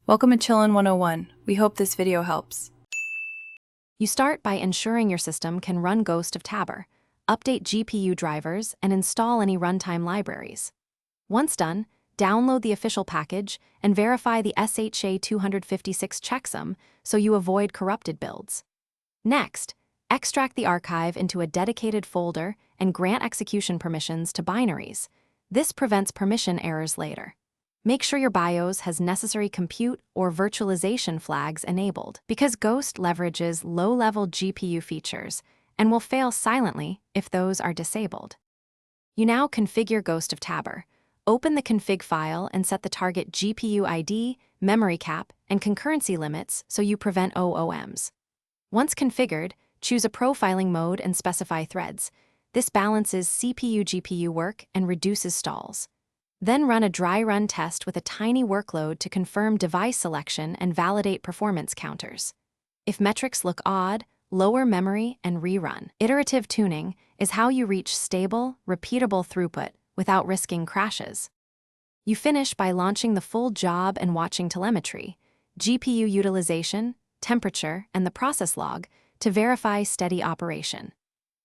Welcome to Chillin' 101. We hope this video helps. You start by ensuring your system can run Ghost of Tabor, update GPU drivers, and install any runtime libraries. Once done, download the official package and verify the SHA-256 checksum so you avoid corrupted builds. Next, extract the archive into a dedicated folder and grant execution permissions to binaries. This prevents permission errors later. Make sure your BIOS has necessary compute or virtualization flags enabled, because Ghost leverages low-level GPU features and will fail silently if those are disabled. You now configure Ghost of Tabor. Open the config file and set the target GPU ID, memory cap, and concurrency limits so you prevent OOMs. Once configured, choose a profiling mode and specify threads. This balances CPU-GPU work and reduces stalls. Then run a dry run test with a tiny workload to confirm device selection and validate performance counters. If metrics look odd, lower memory and rerun. Iterative tuning is how you reach stable, repeatable throughput without risking crashes. You finish by launching the full job and watching telemetry, GPU utilization, temperature, and the process log to verify steady operation.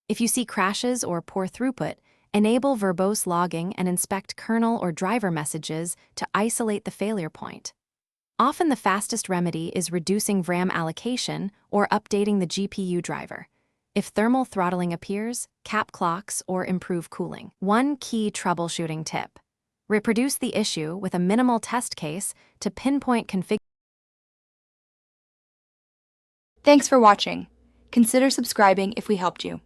If you see crashes or poor throughput, enable verbose logging and inspect kernel or driver messages to isolate the failure point. Often the fastest remedy is reducing VRAM allocation or updating the GPU driver. If thermal throttling appears, cap clocks or improve cooling. One key troubleshooting tip: reproduce the issue with a minimal test case to pinpoint configuration. Thanks for watching. Consider subscribing if we helped you.